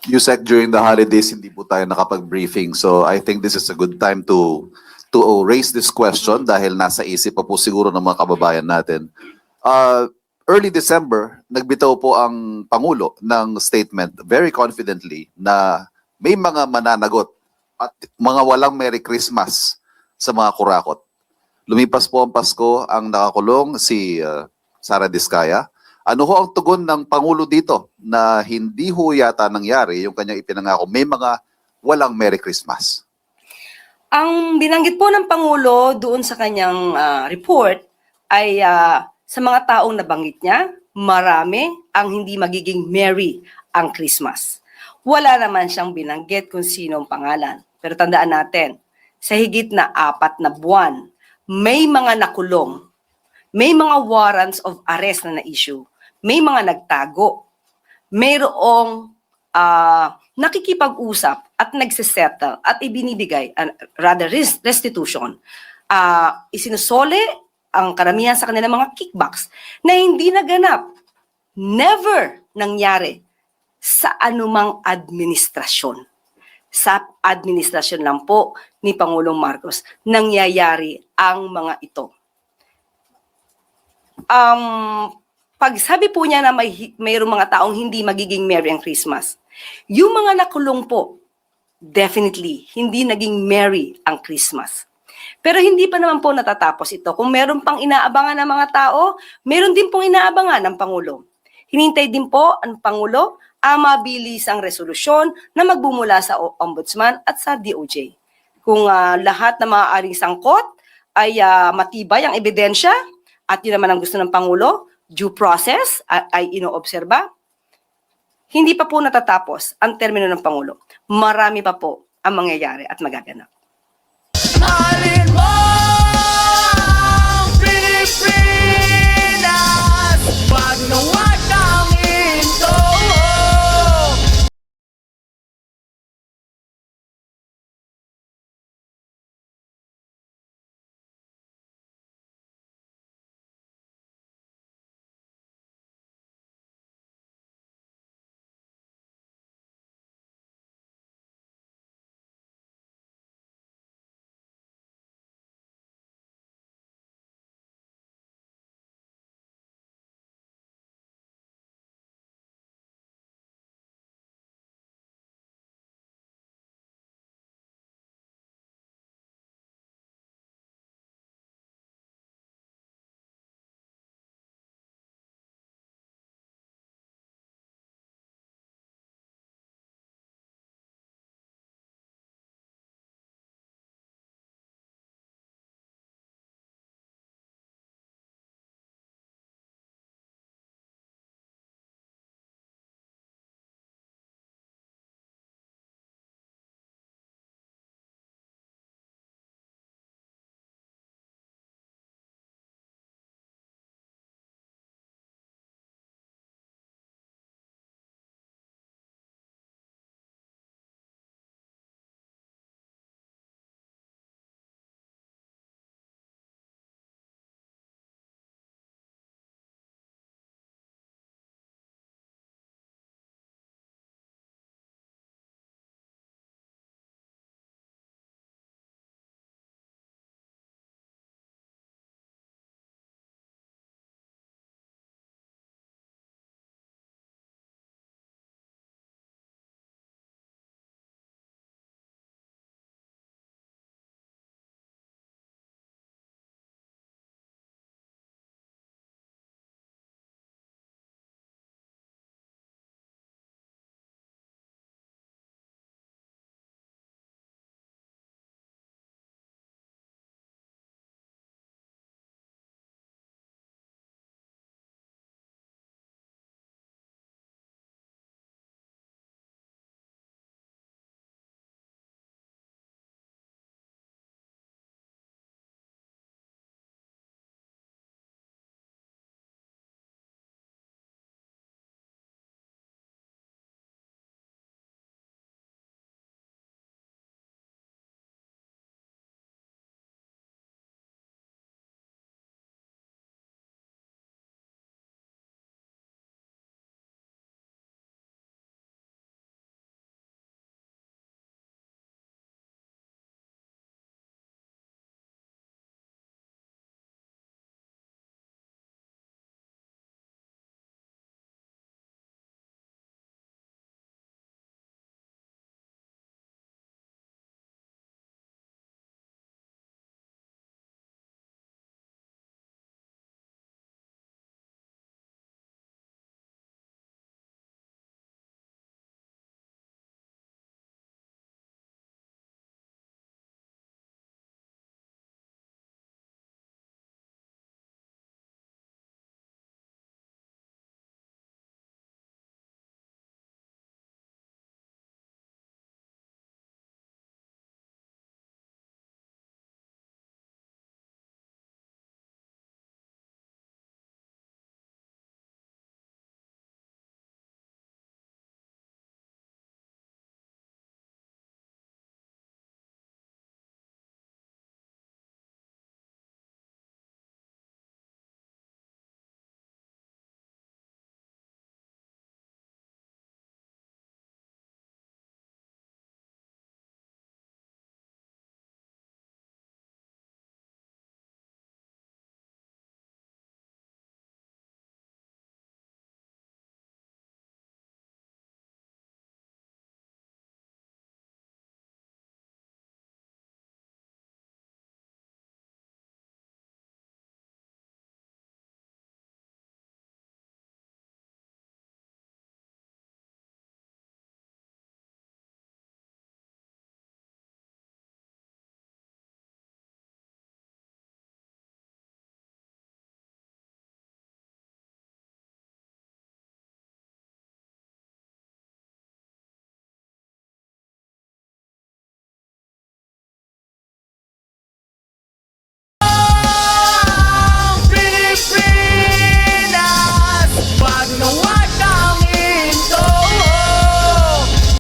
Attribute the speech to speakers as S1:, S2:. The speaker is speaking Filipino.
S1: Yusek, during the holidays, hindi po tayo nakapag-briefing. So I think this is a good time to raise this question dahil nasa isip pa po siguro ng mga kababayan natin. Early December, nagbitaw po ang Pangulo ng statement very confidently na may mga mananagot at mga walang Merry Christmas sa mga kurakot. Lumipas po ang Pasko, ang nakakulong si Sara Diskaya. Ano ho ang tugon ng Pangulo dito na hindi ho yata nangyari yung kanyang ipinangako, may mga walang Merry Christmas?
S2: Ang binanggit po ng Pangulo doon sa kanyang report ay sa mga taong nabanggit niya, marami ang hindi magiging merry ang Christmas. Wala naman siyang binanggit kung sino ang pangalan. Pero tandaan natin, sa higit na 4 na buwan, may mga nakulong, may mga warrants of arrest na na-issue, may mga nagtago, mayroong nakikipag-usap at nagsisettle at ibinibigay, rather restitution, isinusole ang karamihan sa kanilang mga kickbacks na hindi naganap, never nangyari sa anumang administrasyon. Sa administrasyon lang po ni Pangulong Marcos nangyayari ang mga ito. Pag sabi po niya na mayroong mga taong hindi magiging merry ang Christmas, yung mga nakulong po, definitely, hindi naging merry ang Christmas. Pero hindi pa naman po natatapos ito. Kung meron pang inaabangan ng mga tao, meron din pong inaabangan ng Pangulo. Hinintay din po ang Pangulo ang mabilisang resolusyon na magbumula sa Ombudsman at sa DOJ. Kung lahat na maaaring sangkot ay matibay ang ebidensya at yun naman ang gusto ng Pangulo, due process ay inoobserba, hindi pa po natatapos ang termino ng Pangulo. Marami pa po ang mangyayari at magaganap.
S3: Mahalin mo ang Pilipinas, wag na wag